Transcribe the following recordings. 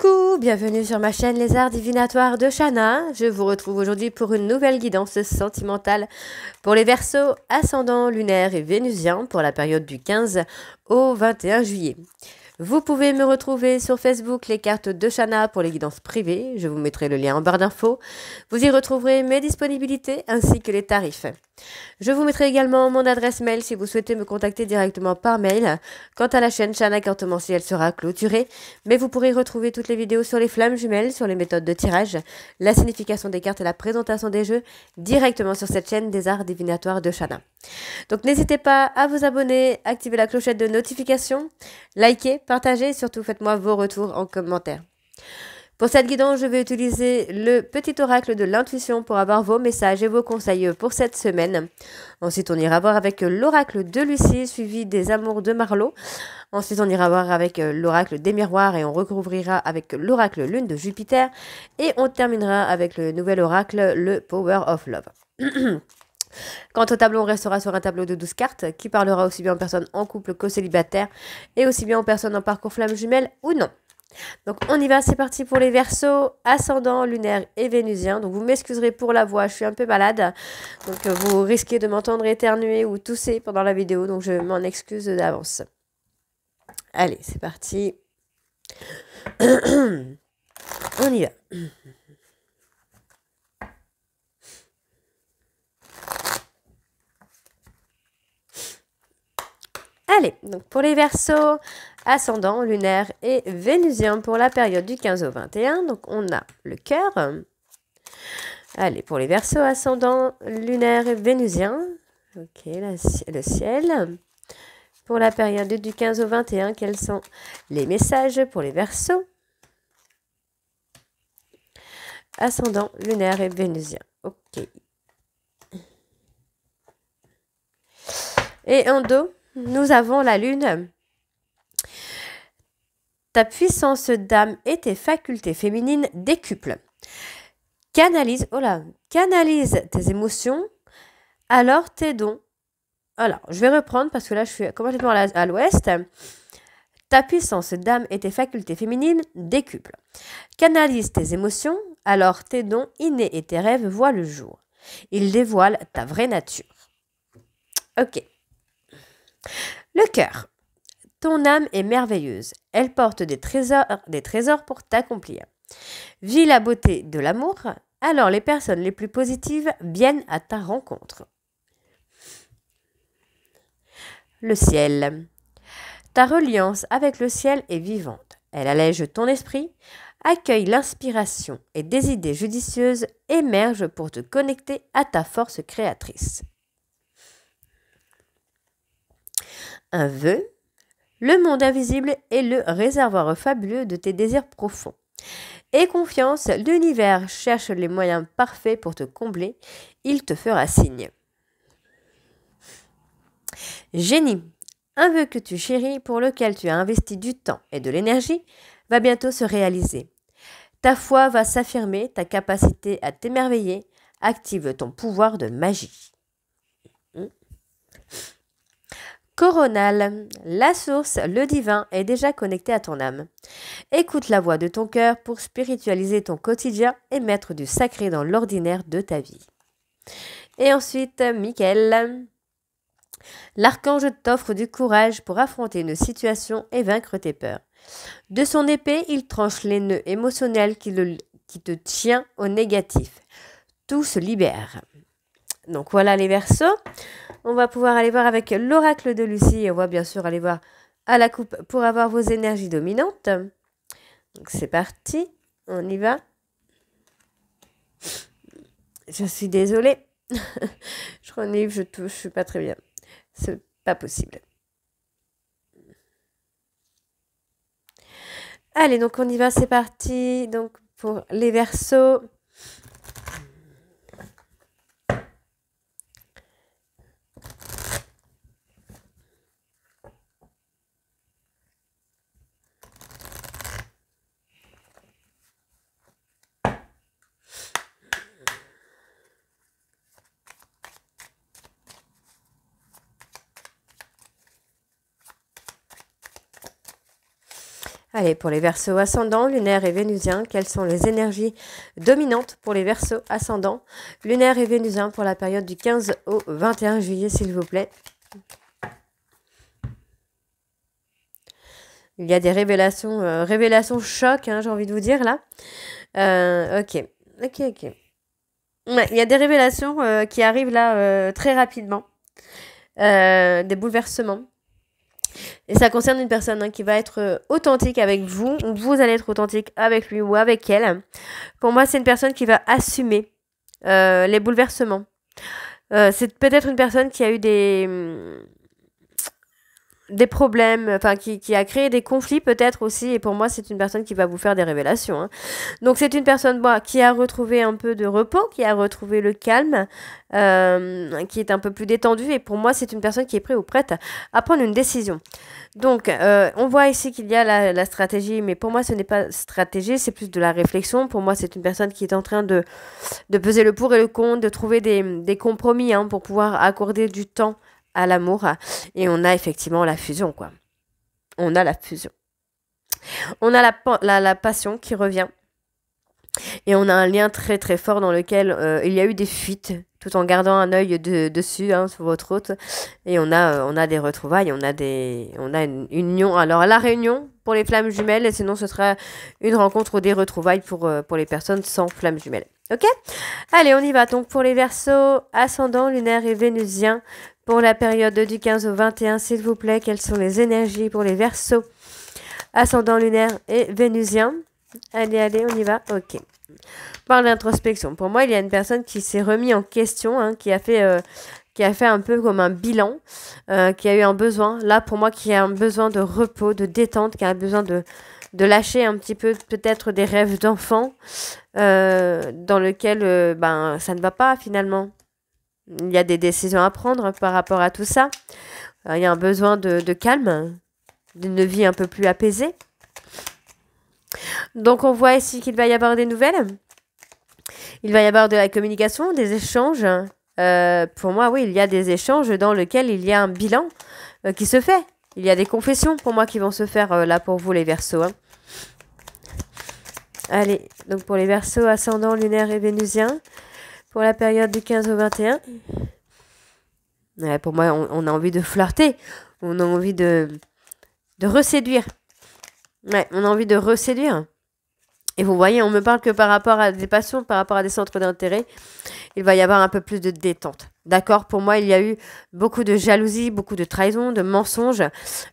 Coucou, bienvenue sur ma chaîne Les Arts Divinatoires de Shana. Je vous retrouve aujourd'hui pour une nouvelle guidance sentimentale pour les Verseaux, ascendant lunaire et vénusien pour la période du 15 au 21 juillet. Vous pouvez me retrouver sur Facebook, les cartes de Shana pour les guidances privées. Je vous mettrai le lien en barre d'infos. Vous y retrouverez mes disponibilités ainsi que les tarifs. Je vous mettrai également mon adresse mail si vous souhaitez me contacter directement par mail. Quant à la chaîne Shana Cartomancie, elle sera clôturée, mais vous pourrez retrouver toutes les vidéos sur les flammes jumelles, sur les méthodes de tirage, la signification des cartes et la présentation des jeux directement sur cette chaîne des Arts Divinatoires de Shana. Donc n'hésitez pas à vous abonner, activer la clochette de notification, liker, partager et surtout faites-moi vos retours en commentaire. Pour cette guidance, je vais utiliser le petit oracle de l'intuition pour avoir vos messages et vos conseils pour cette semaine. Ensuite, on ira voir avec l'oracle de Lucie, suivi des amours de Marlowe. Ensuite, on ira voir avec l'oracle des miroirs et on recouvrira avec l'oracle lune de Jupiter. Et on terminera avec le nouvel oracle, le Power of Love. Quant au tableau, on restera sur un tableau de 12 cartes qui parlera aussi bien aux personnes en couple qu'aux célibataires et aussi bien aux personnes en parcours flamme jumelle ou non. Donc on y va, c'est parti pour les Verseaux, ascendant, lunaire et vénusien. Donc vous m'excuserez pour la voix, je suis un peu malade. Donc vous risquez de m'entendre éternuer ou tousser pendant la vidéo, donc je m'en excuse d'avance. Allez, c'est parti. On y va. Allez, donc pour les Verseaux, ascendant, lunaire et vénusien pour la période du 15 au 21. Donc on a le cœur. Allez, pour les Verseaux, ascendant, lunaire et vénusien. Ok, le ciel. Pour la période du 15 au 21, quels sont les messages pour les Verseaux? Ascendant, lunaire et vénusien. Ok. Et en dos, nous avons la lune. Ta puissance d'âme et tes facultés féminines décuplent. Canalise tes émotions, alors tes dons. Alors, je vais reprendre parce que là, je suis complètement à l'ouest. Ta puissance d'âme et tes facultés féminines décuplent. Canalise tes émotions, alors tes dons innés et tes rêves voient le jour. Ils dévoilent ta vraie nature. Ok. Le cœur. Ton âme est merveilleuse. Elle porte des trésors pour t'accomplir. Vis la beauté de l'amour, alors les personnes les plus positives viennent à ta rencontre. Le ciel. Ta reliance avec le ciel est vivante. Elle allège ton esprit, accueille l'inspiration et des idées judicieuses émergent pour te connecter à ta force créatrice. Un vœu. Le monde invisible est le réservoir fabuleux de tes désirs profonds. Aie confiance, l'univers cherche les moyens parfaits pour te combler. Il te fera signe. Génie. Un vœu que tu chéris, pour lequel tu as investi du temps et de l'énergie, va bientôt se réaliser. Ta foi va s'affirmer, ta capacité à t'émerveiller active ton pouvoir de magie. Coronal, la source, le divin, est déjà connecté à ton âme. Écoute la voix de ton cœur pour spiritualiser ton quotidien et mettre du sacré dans l'ordinaire de ta vie. Et ensuite, Michael. L'archange t'offre du courage pour affronter une situation et vaincre tes peurs. De son épée, il tranche les nœuds émotionnels qui te tiennent au négatif. Tout se libère. Donc voilà les Verseaux. On va pouvoir aller voir avec l'oracle de Lucie et on va bien sûr aller voir à la coupe pour avoir vos énergies dominantes. Donc c'est parti, on y va. Je suis désolée. Je renifle, je touche, je suis pas très bien. C'est pas possible. Allez, donc on y va, c'est parti. Donc pour les Verseaux. Allez, pour les Verseaux ascendants, lunaires et vénusiens, quelles sont les énergies dominantes pour les Verseaux ascendants, lunaires et vénusiens pour la période du 15 au 21 juillet, s'il vous plaît. Il y a des révélations, révélations choc, hein, j'ai envie de vous dire, là. Ok. Ouais, il y a des révélations qui arrivent là très rapidement. Des bouleversements. Et ça concerne une personne hein, qui va être authentique avec vous, ou vous allez être authentique avec lui ou avec elle. Pour moi, c'est une personne qui va assumer les bouleversements. C'est peut-être une personne qui a eu des problèmes, enfin qui a créé des conflits peut-être aussi, et pour moi c'est une personne qui va vous faire des révélations. Hein. Donc c'est une personne qui a retrouvé un peu de repos, qui a retrouvé le calme, qui est un peu plus détendue, et pour moi c'est une personne qui est prête ou prête à prendre une décision. Donc on voit ici qu'il y a la stratégie, mais pour moi ce n'est pas stratégie, c'est plus de la réflexion. Pour moi c'est une personne qui est en train de peser le pour et le contre, de trouver des compromis hein, pour pouvoir accorder du temps à l'amour, et on a effectivement la fusion, quoi. On a la fusion. On a la passion qui revient, et on a un lien très très fort dans lequel il y a eu des fuites, tout en gardant un œil dessus, hein, sur votre hôte, et on a des retrouvailles, on a une union. Alors la réunion pour les flammes jumelles, et sinon ce sera une rencontre ou des retrouvailles pour les personnes sans flammes jumelles. Ok? Allez, on y va. Donc pour les Verseaux, ascendant, lunaire et vénusien, pour la période du 15 au 21, s'il vous plaît, quelles sont les énergies pour les Verseaux, ascendant, lunaire et vénusien? Allez, on y va. Ok. Par l'introspection. Pour moi, il y a une personne qui s'est remis en question, hein, qui a fait un peu comme un bilan, qui a eu un besoin, là pour moi, qui a un besoin de repos, de détente, qui a besoin de lâcher un petit peu peut-être des rêves d'enfant, dans lequel ça ne va pas finalement. Il y a des décisions à prendre par rapport à tout ça. Il y a un besoin de calme, d'une vie un peu plus apaisée. Donc on voit ici qu'il va y avoir des nouvelles. Il va y avoir de la communication, des échanges. Pour moi, oui, il y a des échanges dans lesquels il y a un bilan qui se fait. Il y a des confessions pour moi qui vont se faire là pour vous les Verseaux. Hein. Allez, donc pour les Verseaux, ascendant, lunaire et vénusien, pour la période du 15 au 21. Ouais, pour moi, on a envie de flirter. On a envie de reséduire. Ouais, on a envie de reséduire. Et vous voyez, on me parle que par rapport à des passions, par rapport à des centres d'intérêt, il va y avoir un peu plus de détente. D'accord? Pour moi, il y a eu beaucoup de jalousie, beaucoup de trahison, de mensonges,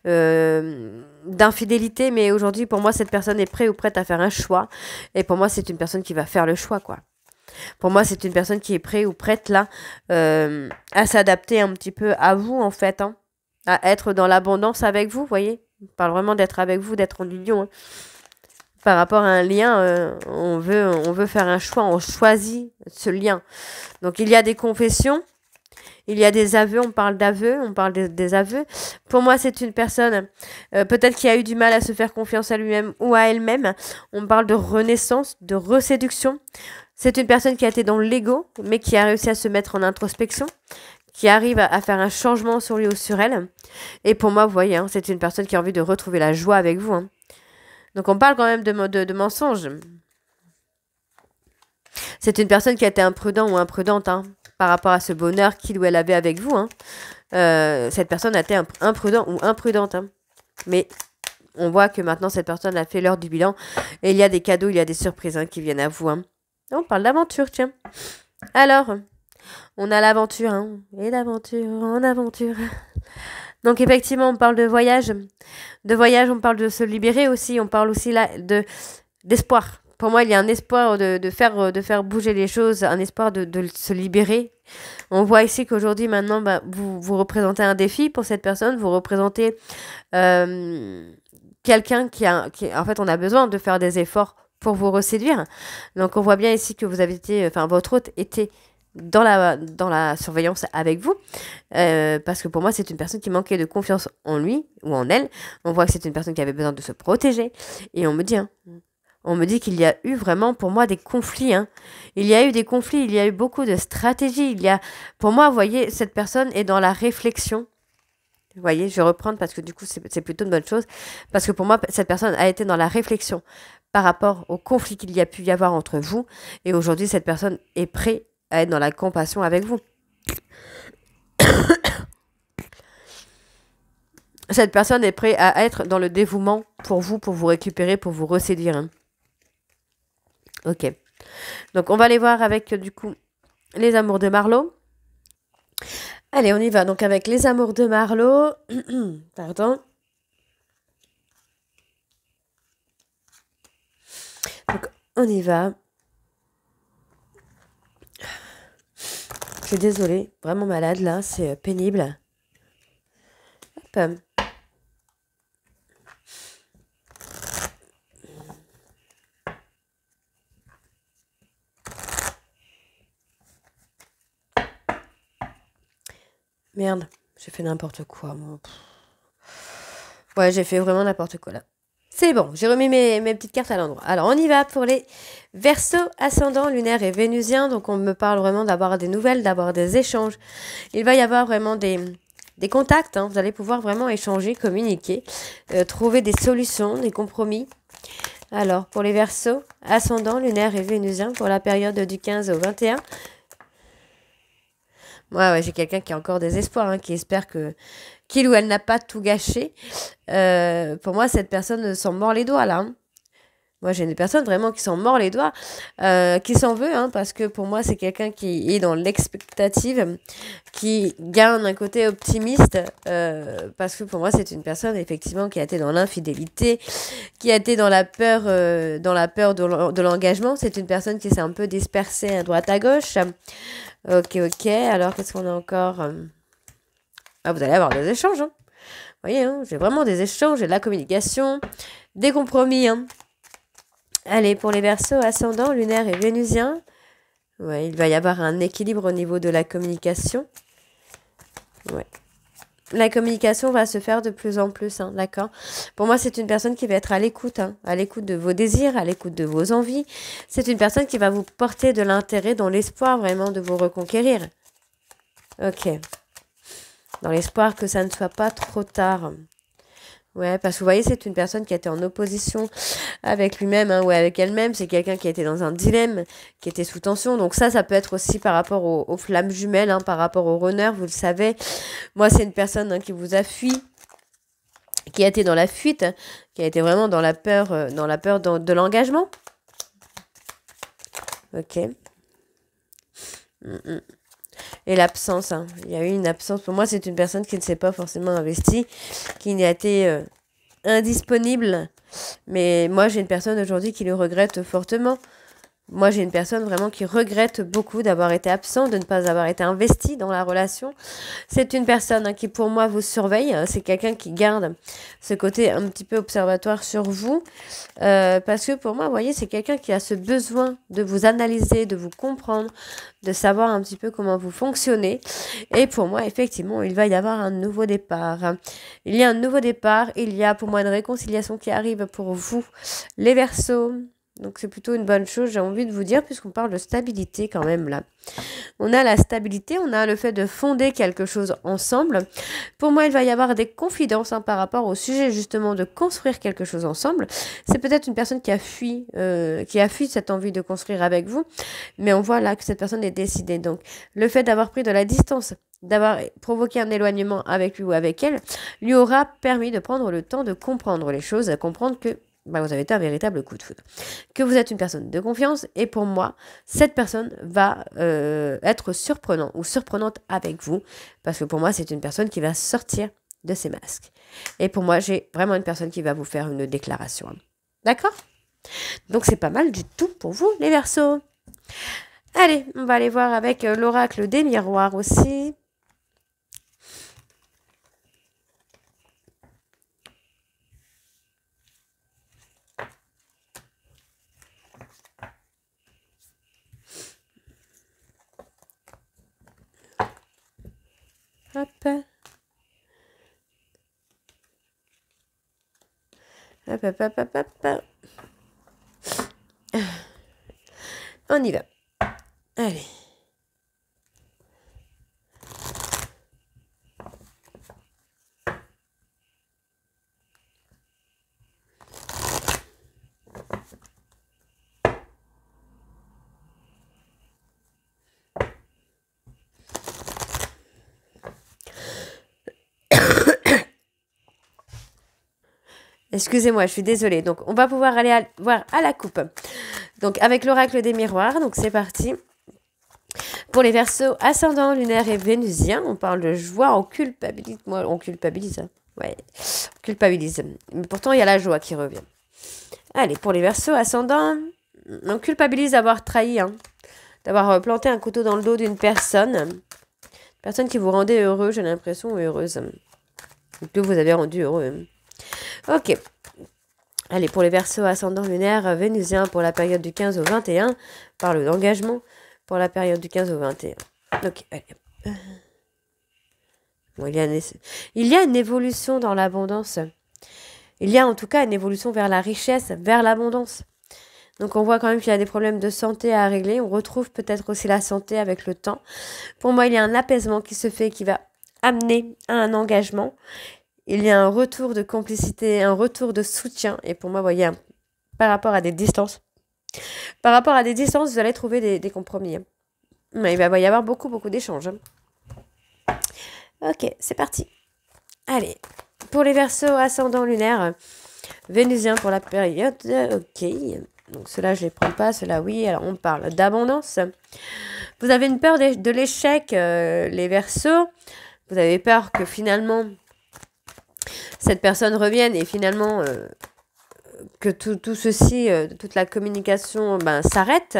d'infidélité. Mais aujourd'hui, pour moi, cette personne est prête ou prête à faire un choix. Et pour moi, c'est une personne qui va faire le choix, quoi. Pour moi, c'est une personne qui est prête ou prête, là, à s'adapter un petit peu à vous, en fait. Hein, à être dans l'abondance avec vous, vous voyez? On parle vraiment d'être avec vous, d'être en union. Hein. Par rapport à un lien, on veut faire un choix, on choisit ce lien. Donc, il y a des confessions, il y a des aveux, on parle d'aveux, on parle des aveux. Pour moi, c'est une personne peut-être qui a eu du mal à se faire confiance à lui-même ou à elle-même. On parle de renaissance, de reséduction. C'est une personne qui a été dans l'ego, mais qui a réussi à se mettre en introspection, qui arrive à faire un changement sur lui ou sur elle. Et pour moi, vous voyez, hein, c'est une personne qui a envie de retrouver la joie avec vous. Hein. Donc on parle quand même de mensonges. C'est une personne qui a été imprudent ou imprudente hein, par rapport à ce bonheur qu'il ou elle avait avec vous. Hein. Cette personne a été imprudent ou imprudente. Hein. Mais on voit que maintenant cette personne a fait l'heure du bilan. Et il y a des cadeaux, il y a des surprises hein, qui viennent à vous. Hein. On parle d'aventure, tiens. Alors, on a l'aventure. Hein. Et l'aventure en aventure. Donc effectivement, on parle de voyage. De voyage, on parle de se libérer aussi. On parle aussi là d'espoir. Pour moi, il y a un espoir de faire bouger les choses, un espoir de se libérer. On voit ici qu'aujourd'hui, maintenant, vous représentez un défi pour cette personne. Vous représentez quelqu'un qui, en fait, on a besoin de faire des efforts pour vous reséduire. Donc, on voit bien ici que vous avez été, enfin, votre hôte était dans la surveillance avec vous, parce que pour moi, c'est une personne qui manquait de confiance en lui ou en elle. On voit que c'est une personne qui avait besoin de se protéger. Et on me dit qu'il y a eu vraiment, pour moi, des conflits. Hein. Il y a eu des conflits, il y a eu beaucoup de stratégies. Pour moi, vous voyez, cette personne est dans la réflexion. Vous voyez, je vais reprendre parce que du coup, c'est plutôt une bonne chose. Parce que pour moi, cette personne a été dans la réflexion par rapport au conflit qu'il y a pu y avoir entre vous. Et aujourd'hui, cette personne est prête à être dans la compassion avec vous. Cette personne est prête à être dans le dévouement pour vous récupérer, pour vous reséduire. Hein. Ok. Donc, on va aller voir avec, du coup, les amours de Marlowe. Allez, on y va. Donc, avec les amours de Marlowe. Pardon. Donc, on y va. Je suis désolée. Vraiment malade, là. C'est pénible. Hop. Merde, j'ai fait n'importe quoi, moi. Ouais, j'ai fait vraiment n'importe quoi, là. C'est bon, j'ai remis mes petites cartes à l'endroit. Alors, on y va pour les Verseaux, ascendant, lunaire et vénusien. Donc, on me parle vraiment d'avoir des nouvelles, d'avoir des échanges. Il va y avoir vraiment des contacts. Hein. Vous allez pouvoir vraiment échanger, communiquer, trouver des solutions, des compromis. Alors, pour les Verseaux, ascendant, lunaire et vénusien, pour la période du 15 au 21. Ouais, j'ai quelqu'un qui a encore des espoirs, hein, qui espère que qu'il ou elle n'a pas tout gâché. Pour moi, cette personne s'en mord les doigts, là. Hein. Moi, j'ai des personnes vraiment qui s'en mord les doigts, qui s'en veut, hein, parce que pour moi, c'est quelqu'un qui est dans l'expectative, qui garde un côté optimiste, parce que pour moi, c'est une personne, effectivement, qui a été dans l'infidélité, qui a été dans la peur de l'engagement. C'est une personne qui s'est un peu dispersée à droite à gauche. Ok. Alors, qu'est-ce qu'on a encore Ah, vous allez avoir des échanges. Hein. Vous voyez, hein, j'ai vraiment des échanges, j'ai de la communication, des compromis. Hein. Allez, pour les Verseaux, ascendant, lunaire et vénusien. Ouais, il va y avoir un équilibre au niveau de la communication. Ouais. La communication va se faire de plus en plus, hein, d'accord. Pour moi, c'est une personne qui va être à l'écoute, hein, à l'écoute de vos désirs, à l'écoute de vos envies. C'est une personne qui va vous porter de l'intérêt dans l'espoir vraiment de vous reconquérir. Ok. Dans l'espoir que ça ne soit pas trop tard. Ouais, parce que vous voyez, c'est une personne qui a été en opposition avec lui-même, hein, ou avec elle-même. C'est quelqu'un qui a été dans un dilemme, qui était sous tension. Donc ça peut être aussi par rapport aux flammes jumelles, hein, par rapport au runner, vous le savez. Moi, c'est une personne hein, qui vous a fui, qui a été dans la fuite, qui a été vraiment dans la peur de l'engagement. Ok. Et l'absence, hein. Il y a eu une absence. Pour moi, c'est une personne qui ne s'est pas forcément investie, qui n'a été indisponible. Mais moi, j'ai une personne aujourd'hui qui le regrette fortement. Moi, j'ai une personne vraiment qui regrette beaucoup d'avoir été absent, de ne pas avoir été investi dans la relation. C'est une personne hein, qui, pour moi, vous surveille. C'est quelqu'un qui garde ce côté un petit peu observatoire sur vous. Parce que pour moi, vous voyez, c'est quelqu'un qui a ce besoin de vous analyser, de vous comprendre, de savoir un petit peu comment vous fonctionnez. Et pour moi, effectivement, il va y avoir un nouveau départ. Il y a un nouveau départ. Il y a pour moi une réconciliation qui arrive pour vous, les Verseaux. Donc c'est plutôt une bonne chose, j'ai envie de vous dire, puisqu'on parle de stabilité quand même là. On a la stabilité, on a le fait de fonder quelque chose ensemble. Pour moi, il va y avoir des confidences hein, par rapport au sujet justement de construire quelque chose ensemble. C'est peut-être une personne qui a fui cette envie de construire avec vous, mais on voit là que cette personne est décidée. Donc le fait d'avoir pris de la distance, d'avoir provoqué un éloignement avec lui ou avec elle, lui aura permis de prendre le temps de comprendre les choses, de comprendre que vous avez été un véritable coup de foudre. Que vous êtes une personne de confiance et pour moi, cette personne va être surprenant ou surprenante avec vous parce que pour moi, c'est une personne qui va sortir de ses masques. Et pour moi, j'ai vraiment une personne qui va vous faire une déclaration. D'accord ? Donc, c'est pas mal du tout pour vous, les Verseaux. Allez, on va aller voir avec l'oracle des miroirs aussi. Hop. Hop. On y va. Allez. Excusez-moi, je suis désolée. Donc, on va pouvoir aller voir à la coupe. Donc, avec l'oracle des miroirs. Donc, c'est parti. Pour les Verseaux, ascendant, lunaire et vénusien, on parle de joie, on culpabilise. Moi, on culpabilise. Hein. Ouais, on culpabilise. Mais pourtant, il y a la joie qui revient. Allez, pour les Verseaux, ascendant, on culpabilise d'avoir trahi, hein, d'avoir planté un couteau dans le dos d'une personne. Personne qui vous rendait heureux, j'ai l'impression, ou heureuse. Que vous avez rendu heureux. Ok. Allez, pour les Verseaux, ascendant, lunaire, vénusien, pour la période du 15 au 21, parle d'engagement. Pour la période du 15 au 21. Ok, allez. Bon, il y a une évolution dans l'abondance. Il y a en tout cas une évolution vers la richesse, vers l'abondance. Donc on voit quand même qu'il y a des problèmes de santé à régler. On retrouve peut-être aussi la santé avec le temps. Pour moi, il y a un apaisement qui se fait, qui va amener à un engagement. Il y a un retour de complicité, un retour de soutien. Et pour moi, vous voyez, par rapport à des distances, vous allez trouver des compromis. Mais il va y avoir beaucoup d'échanges. Ok, c'est parti. Allez, pour les Verseaux, ascendant lunaire, vénusien pour la période. Ok, donc ceux-là, je ne les prends pas. Ceux-là, oui. Alors, on parle d'abondance. Vous avez une peur de l'échec, les Verseaux. Vous avez peur que finalement, cette personne revienne et finalement... que tout ceci, toute la communication s'arrête.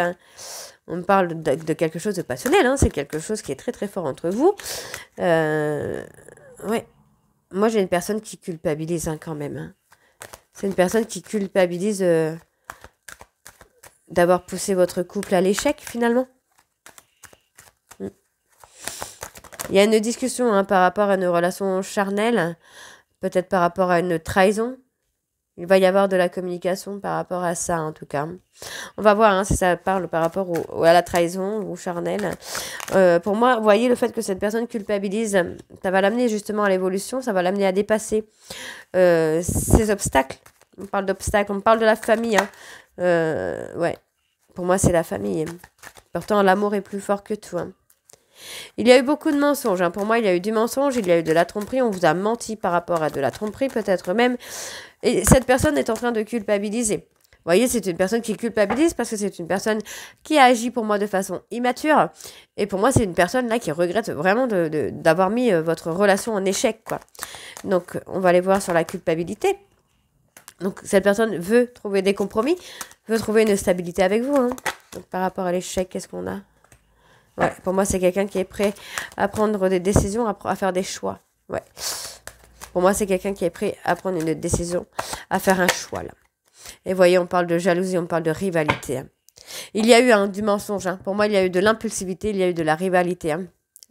On parle de quelque chose de passionnel, hein, c'est quelque chose qui est très très fort entre vous. Ouais. Moi j'ai une personne qui culpabilise quand même. Hein. C'est une personne qui culpabilise d'avoir poussé votre couple à l'échec finalement. Il y a une discussion par rapport à une relation charnelle, peut-être par rapport à une trahison. Il va y avoir de la communication par rapport à ça, en tout cas. On va voir si ça parle par rapport à la trahison ou charnel. Pour moi, vous voyez, le fait que cette personne culpabilise, ça va l'amener justement à l'évolution, ça va l'amener à dépasser ces obstacles. On parle d'obstacles, on parle de la famille. Hein. Ouais, pour moi, c'est la famille. Pourtant, l'amour est plus fort que tout. Hein. Il y a eu beaucoup de mensonges. Hein. Pour moi, il y a eu du mensonge, il y a eu de la tromperie. On vous a menti par rapport à de la tromperie, peut-être même. Et cette personne est en train de culpabiliser. Vous voyez, c'est une personne qui culpabilise parce que c'est une personne qui agit pour moi de façon immature. Et pour moi, c'est une personne là qui regrette vraiment d'avoir mis votre relation en échec, quoi. Donc, on va aller voir sur la culpabilité. Donc, cette personne veut trouver des compromis, veut trouver une stabilité avec vous. Hein. Donc, par rapport à l'échec, qu'est-ce qu'on a ? Ouais, pour moi, c'est quelqu'un qui est prêt à prendre des décisions, à faire des choix. Ouais. Pour moi, c'est quelqu'un qui est prêt à prendre une décision, à faire un choix, là. Et vous voyez, on parle de jalousie, on parle de rivalité. Hein. Il y a eu du mensonge. Hein. Pour moi, il y a eu de l'impulsivité, il y a eu de la rivalité. Hein.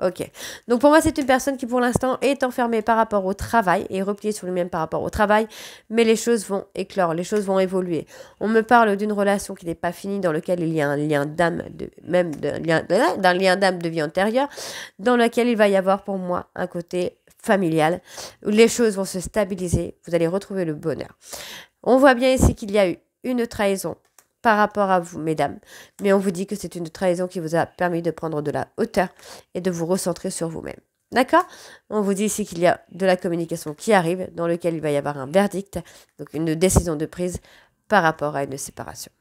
Ok. Donc, pour moi, c'est une personne qui, pour l'instant, est enfermée par rapport au travail et repliée sur lui-même par rapport au travail. Mais les choses vont éclore, les choses vont évoluer. On me parle d'une relation qui n'est pas finie, dans laquelle il y a un lien d'âme, d'un lien d'âme de vie antérieure, dans lequel il va y avoir, pour moi, un côté familial, où les choses vont se stabiliser, vous allez retrouver le bonheur. On voit bien ici qu'il y a eu une trahison par rapport à vous, mesdames, mais on vous dit que c'est une trahison qui vous a permis de prendre de la hauteur et de vous recentrer sur vous-même. D'accord ? On vous dit ici qu'il y a de la communication qui arrive, dans lequel il va y avoir un verdict, donc une décision de prise par rapport à une séparation.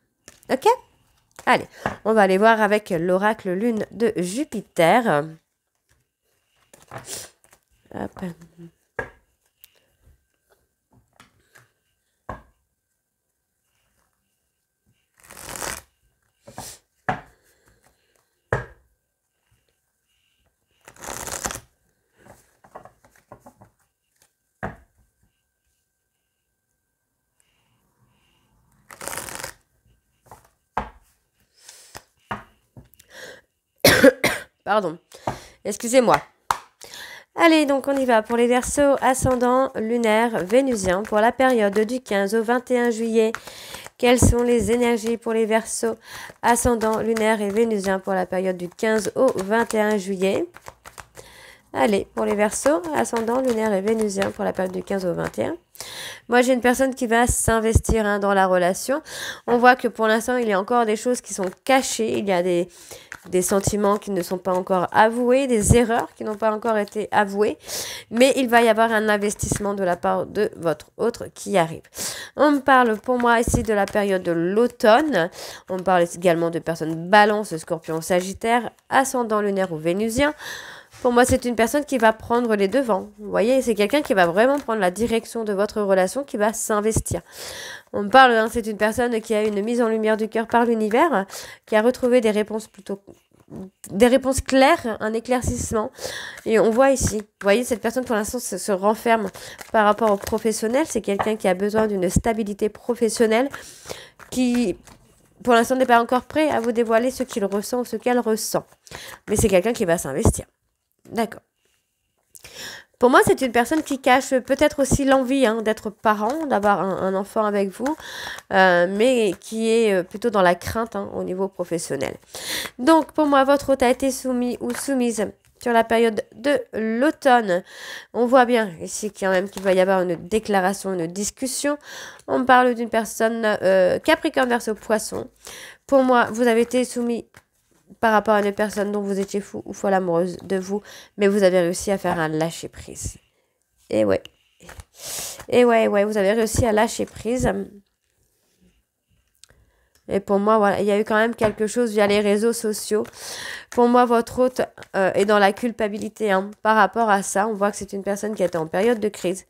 Ok ? Allez, on va aller voir avec l'oracle lune de Jupiter. Hop. Pardon, excusez-moi. Allez, donc on y va pour les Verseaux, ascendant, lunaire, vénusien, pour la période du 15 au 21 juillet. Quelles sont les énergies pour les Verseaux, ascendant, lunaire et vénusien pour la période du 15 au 21 juillet? Allez, pour les Verseaux, ascendant, lunaire et vénusien pour la période du 15 au 21. Moi, j'ai une personne qui va s'investir dans la relation. On voit que pour l'instant, il y a encore des choses qui sont cachées. Il y a des sentiments qui ne sont pas encore avoués, des erreurs qui n'ont pas encore été avouées. Mais il va y avoir un investissement de la part de votre autre qui arrive. On me parle pour moi ici de la période de l'automne. On me parle également de personnes balance, scorpion, sagittaire, ascendant, lunaire ou vénusien. Pour moi, c'est une personne qui va prendre les devants. Vous voyez, c'est quelqu'un qui va vraiment prendre la direction de votre relation, qui va s'investir. On me parle, c'est une personne qui a une mise en lumière du cœur par l'univers, qui a retrouvé des réponses claires, un éclaircissement. Et on voit ici, vous voyez, cette personne pour l'instant se renferme par rapport au professionnel. C'est quelqu'un qui a besoin d'une stabilité professionnelle, qui pour l'instant n'est pas encore prêt à vous dévoiler ce qu'il ressent ou ce qu'elle ressent. Mais c'est quelqu'un qui va s'investir. D'accord. Pour moi, c'est une personne qui cache peut-être aussi l'envie d'être parent, d'avoir un enfant avec vous, mais qui est plutôt dans la crainte au niveau professionnel. Donc, pour moi, votre hôte a été soumis ou soumise sur la période de l'automne. On voit bien ici qu'il va y avoir une déclaration, une discussion. On me parle d'une personne Capricorne, Verseau, Poisson. Pour moi, vous avez été soumis par rapport à une personne dont vous étiez fou ou folle amoureuse de vous, mais vous avez réussi à faire un lâcher-prise. Et ouais. Vous avez réussi à lâcher prise. Et pour moi, voilà, il y a eu quand même quelque chose via les réseaux sociaux. Pour moi, votre hôte est dans la culpabilité par rapport à ça. On voit que c'est une personne qui était en période de crise,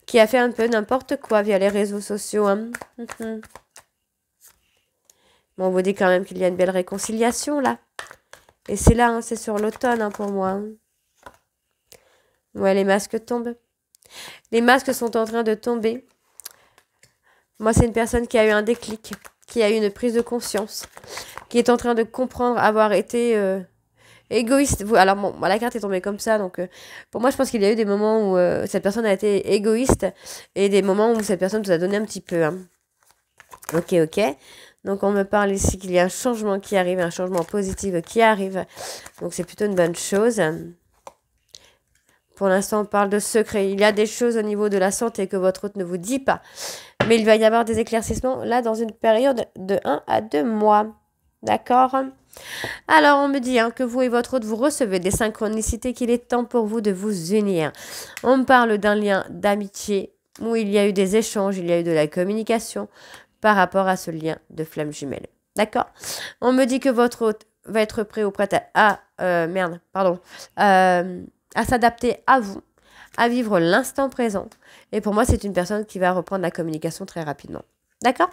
qui a fait un peu n'importe quoi via les réseaux sociaux. Bon, on vous dit quand même qu'il y a une belle réconciliation là. Et c'est là, c'est sur l'automne pour moi. Ouais, les masques tombent. Les masques sont en train de tomber. Moi, c'est une personne qui a eu un déclic, qui a eu une prise de conscience, qui est en train de comprendre avoir été égoïste. Alors, bon, la carte est tombée comme ça, donc pour moi, je pense qu'il y a eu des moments où cette personne a été égoïste et des moments où cette personne vous a donné un petit peu. Ok. Donc, on me parle ici qu'il y a un changement qui arrive, un changement positif qui arrive. Donc, c'est plutôt une bonne chose. Pour l'instant, on parle de secret. Il y a des choses au niveau de la santé que votre hôte ne vous dit pas. Mais il va y avoir des éclaircissements là dans une période de 1 à 2 mois. D'accord ? Alors, on me dit que vous et votre hôte, vous recevez des synchronicités, qu'il est temps pour vous de vous unir. On me parle d'un lien d'amitié où il y a eu des échanges, il y a eu de la communication par rapport à ce lien de flamme jumelle. D'accord ? On me dit que votre hôte va être prêt ou prête à s'adapter à vous, à vivre l'instant présent. Et pour moi, c'est une personne qui va reprendre la communication très rapidement. D'accord ?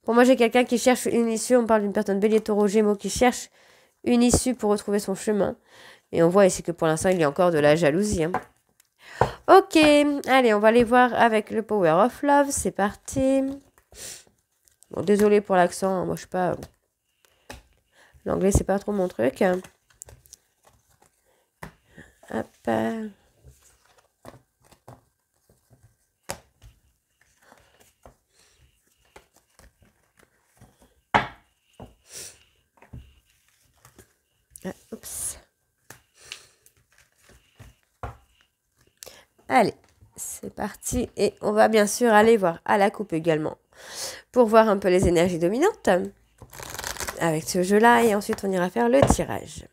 Pour moi, j'ai quelqu'un qui cherche une issue. On parle d'une personne Bélier, Taureau, Gémeaux qui cherche une issue pour retrouver son chemin. Et on voit ici que pour l'instant, il y a encore de la jalousie. Ok, allez, on va aller voir avec le Power of Love. C'est parti. Bon, désolé pour l'accent. Moi, je suis pas... L'anglais, c'est pas trop mon truc. Hop. Oups. Allez, c'est parti. Et on va bien sûr aller voir à la coupe également pour voir un peu les énergies dominantes avec ce jeu-là. Et ensuite, on ira faire le tirage.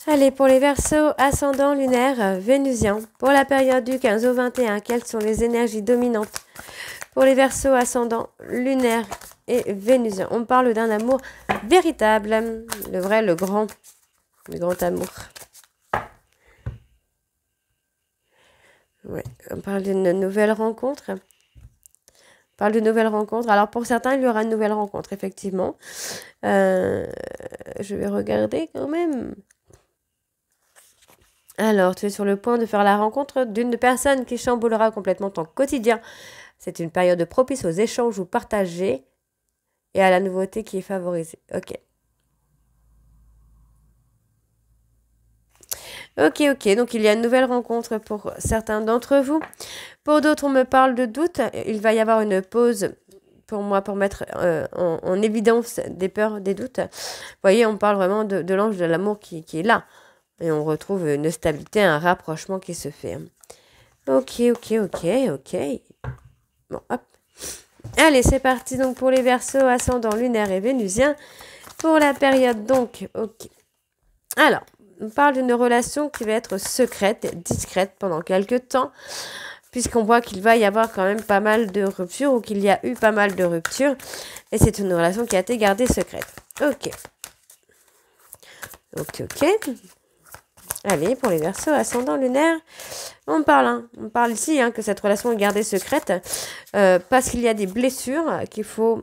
Allez, pour les Verseaux, ascendant lunaire, vénusien. Pour la période du 15 au 21, quelles sont les énergies dominantes? Pour les Verseaux, ascendant lunaire et vénusien, on parle d'un amour véritable, le vrai, le grand amour. Ouais, on parle d'une nouvelle rencontre. On parle de nouvelle rencontre. Alors, pour certains, il y aura une nouvelle rencontre, effectivement. Je vais regarder quand même. Alors, tu es sur le point de faire la rencontre d'une personne qui chamboulera complètement ton quotidien. C'est une période propice aux échanges ou partagés et à la nouveauté qui est favorisée. Ok. Ok, ok, donc il y a une nouvelle rencontre pour certains d'entre vous. Pour d'autres, on me parle de doute. Il va y avoir une pause pour moi pour mettre en évidence des peurs, des doutes. Vous voyez, on parle vraiment de l'ange de l'amour qui est là. Et on retrouve une stabilité, un rapprochement qui se fait. Ok, ok, ok, ok. Bon, hop. Allez, c'est parti donc pour les Verseaux, ascendant lunaire et vénusien. Pour la période donc, ok. Alors, on parle d'une relation qui va être secrète, discrète pendant quelques temps, puisqu'on voit qu'il va y avoir quand même pas mal de ruptures, ou qu'il y a eu pas mal de ruptures, et c'est une relation qui a été gardée secrète. Ok. Ok, ok. Allez, pour les Verseaux, ascendant lunaire, on parle ici que cette relation est gardée secrète, parce qu'il y a des blessures qu'il faut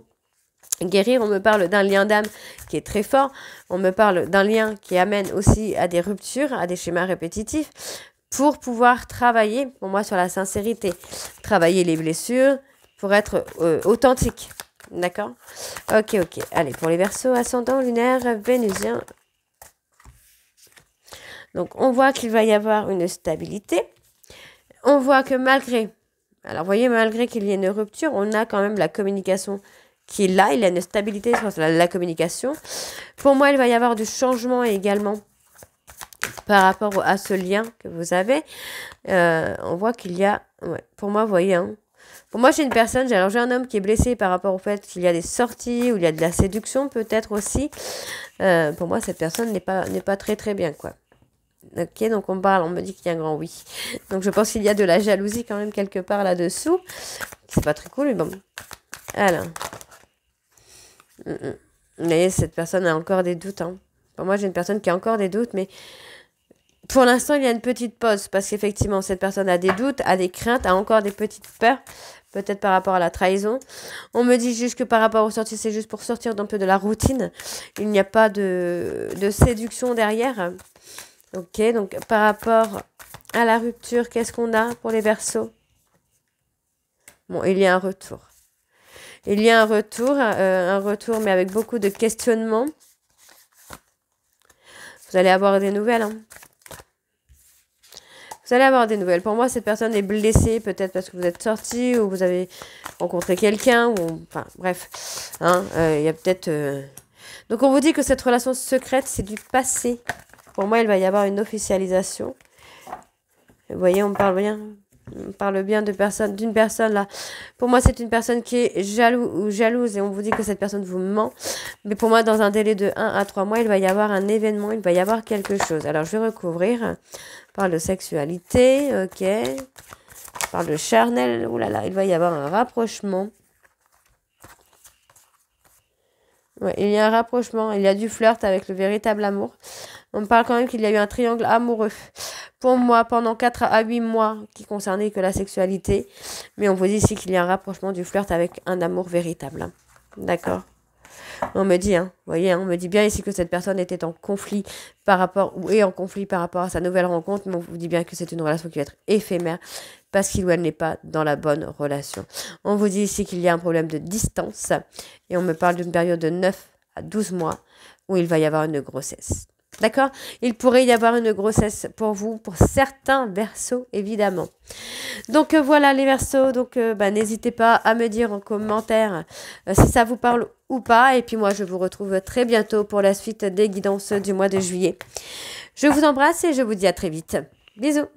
guérir. On me parle d'un lien d'âme qui est très fort. On me parle d'un lien qui amène aussi à des ruptures, à des schémas répétitifs, pour pouvoir travailler, pour moi, sur la sincérité. Travailler les blessures pour être authentique. D'accord? Ok, ok. Allez, pour les Verseaux, ascendant lunaire, vénusien. Donc, on voit qu'il va y avoir une stabilité. On voit que alors, vous voyez, malgré qu'il y ait une rupture, on a quand même la communication qui est là. Il y a une stabilité sur la communication. Pour moi, il va y avoir du changement également par rapport à ce lien que vous avez. On voit qu'il y a... Ouais, pour moi, vous voyez, pour moi, j'ai une personne, j'ai un homme qui est blessé par rapport au fait qu'il y a des sorties, ou il y a de la séduction peut-être aussi. Pour moi, cette personne n'est pas très très bien, quoi. Ok, donc on me dit qu'il y a un grand oui. Donc je pense qu'il y a de la jalousie quand même quelque part là-dessous. C'est pas très cool, mais bon. Alors. Vous voyez, cette personne a encore des doutes. Pour moi, j'ai une personne qui a encore des doutes, mais pour l'instant, il y a une petite pause, parce qu'effectivement, cette personne a des doutes, a des craintes, a encore des petites peurs, peut-être par rapport à la trahison. On me dit juste que par rapport aux sorties, c'est juste pour sortir d'un peu de la routine. Il n'y a pas de séduction derrière. Ok, donc par rapport à la rupture, qu'est-ce qu'on a pour les Verseaux? Bon, il y a un retour. Il y a un retour, mais avec beaucoup de questionnements. Vous allez avoir des nouvelles. Vous allez avoir des nouvelles. Pour moi, cette personne est blessée, peut-être parce que vous êtes sortis, ou vous avez rencontré quelqu'un, ou... Enfin, bref. Il y a peut-être... Donc, on vous dit que cette relation secrète, c'est du passé. Pour moi, il va y avoir une officialisation. Vous voyez, on parle bien d'une personne là. Pour moi, c'est une personne qui est jalouse, et on vous dit que cette personne vous ment. Mais pour moi, dans un délai de 1 à 3 mois, il va y avoir un événement, il va y avoir quelque chose. Alors, je vais recouvrir. On parle de sexualité, ok. On parle de charnel, oulala, il va y avoir un rapprochement. Ouais, il y a un rapprochement, il y a du flirt avec le véritable amour. On parle quand même qu'il y a eu un triangle amoureux. Pour moi, pendant 4 à 8 mois, qui concernait que la sexualité. Mais on vous dit ici qu'il y a un rapprochement du flirt avec un amour véritable. D'accord? On me dit, vous voyez, on me dit bien ici que cette personne était en conflit par rapport à sa nouvelle rencontre, mais on vous dit bien que c'est une relation qui va être éphémère, parce qu'il ou elle n'est pas dans la bonne relation. On vous dit ici qu'il y a un problème de distance, et on me parle d'une période de 9 à 12 mois où il va y avoir une grossesse. D'accord? Il pourrait y avoir une grossesse pour vous, pour certains Verseaux, évidemment. Donc voilà les Verseaux, donc n'hésitez pas à me dire en commentaire si ça vous parle ou pas. Et puis moi, je vous retrouve très bientôt pour la suite des guidances du mois de juillet. Je vous embrasse et je vous dis à très vite. Bisous!